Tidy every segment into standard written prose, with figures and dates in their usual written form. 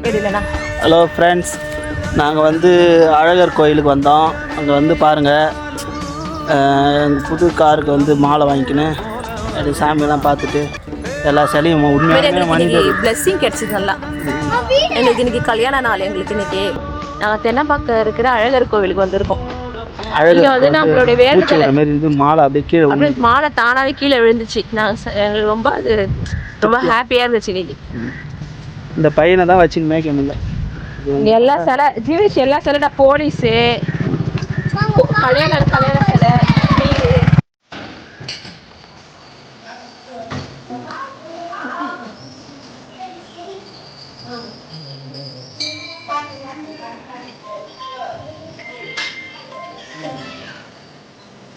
Hello friends, நாங்கள் வந்து அழகர் கோயிலுக்கு வந்தோம். அங்கே வந்து பாருங்கள், எங்கள் புது காருக்கு வந்து மாலை வாங்கிக்கின்னு அப்படி சாமியெல்லாம் பார்த்துட்டு எல்லா சிலையும் உண்மையான மனிதர் பிளெஸ்ஸிங் கிடச்சிது. நல்லா எங்களுக்கு இன்னைக்கு கல்யாண நாள். எங்களுக்கு இன்னைக்கு நாங்கள் தென்னம்பாக்கம் இருக்கிற அழகர் கோவிலுக்கு வந்திருக்கோம். அழகர் வந்து நம்மளுடைய வேண்டுதல் மாதிரி இது மாலை அப்படியே கீழே அப்படியே மாலை தானாகவே கீழே விழுந்துச்சு. எங்களுக்கு ரொம்ப அது ரொம்ப ஹாப்பியாக இருந்துச்சு இன்னைக்கு. இந்த பையனை தான் வச்சுன்னு மேய்க்க முடியல. எல்லா சிலை ஜீவிச்சு எல்லா சிலை போலீஸு கல்யாண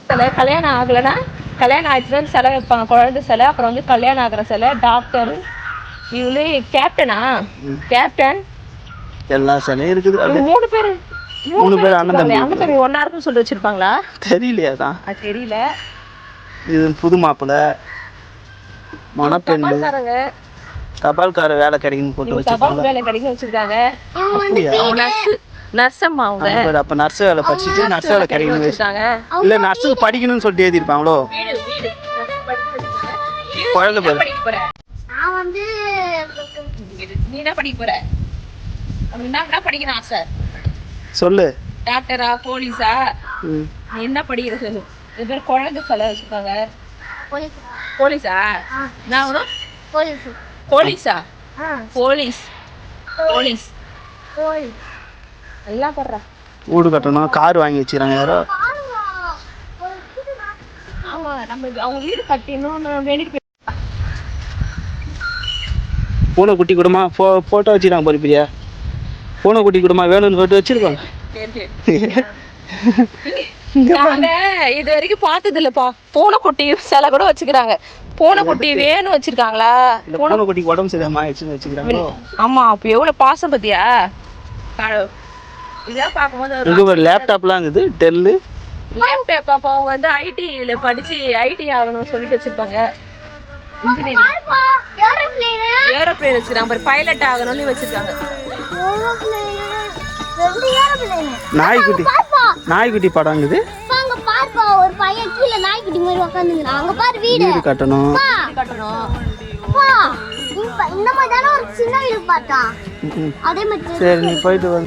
சிலை கல்யாணம் ஆகலைன்னா கல்யாணம் ஆயிடுச்சுன்னா சிலை வைப்பாங்க. குழந்தை சிலை, அப்புறம் வந்து கல்யாணம் ஆகிற சிலை, டாக்டர், இவங்களே கேப்டனா கேப்டன் எல்லா சிலையும் இருக்குது. மூணு பேர் அண்ணன் தம்பி ஒன்னா இருக்குன்னு சொல்லி வச்சிருப்பாங்களா தெரியலையா? தான் தெரியல. இது புது மாப்பிள்ளை மணப்பெண்ணு தபால்கார வேலை கிடைக்குன்னு போட்டு வச்சிருக்காங்க. வேலை கிடைக்கும் வச்சிருக்காங்க. நர்ஸம்மா அவங்க. அப்ப நர்ஸ் வேலை படிச்சுட்டு நர்ஸ் வேலை கிடைக்கணும் வச்சிருக்காங்க. இல்ல நர்ஸுக்கு படிக்கணும்னு சொல்லிட்டு எழுதிருப்பாங்களோ. குழந்தை பேர் நான் வந்து நீ என்ன படிக்க போற? என்ன படிக்கணும் ஆசை சொல்லு. டாக்டரா, போலீஸா? நீ என்ன படிக்கிறது? இது பேர் குழந்தை சிலை வச்சிருக்காங்க. போலீஸா? நான் வரும் போலீஸா? போலீஸ் போலீஸ் எல்லாம் பண்றா. வீடு கட்டணும், கார் வாங்கி வச்சுக்கிறாங்க யாரோ. ஆமா, நம்ம அவங்க வீடு கட்டணும்னு வேண்டிட்டு பூனை குட்டி கூடமா போட்டோ வச்சுக்கிறாங்க. பொறுப்பியா பூனை குட்டி கூடமா வேணும்னு போட்டு வச்சிருப்பாங்க. இது வரைக்கும் பார்த்தது இல்லப்பா. பூனை குட்டி சிலை கூட வச்சுக்கிறாங்க. பூனை குட்டி வேணும் வச்சிருக்காங்களா? பூனை குட்டி உடம்பு சரியாம ஆயிடுச்சுன்னு வச்சுக்கிறாங்க. ஆமா, அப்ப எவ்வளவு பாசம் பத்தியா. இதான் பார்க்கும்போது ஒரு லேப்டாப்லாம் இருக்குது. Tell laptop. அப்போ அவங்க வந்து ஐடில படிச்சு ஐடி ஆகணும்னு சொல்லிட்டு வச்சிருப்பாங்க. ஏரோப்ளேன் வச்சிருக்காங்க. பைலட் ஆகணும்னு வச்சிருக்காங்க. நாய்க்குட்டி படங்குது. ஒரு பையன் கீழே நாய்க்குட்டி மாதிரி உட்காந்துங்க. அங்க பாரு வீடு கட்டணும். இந்த மாதிரி தானே ஒரு சின்ன வீடு பார்த்தா. அதே மாதிரி சரி, நீ போயிட்டு வந்து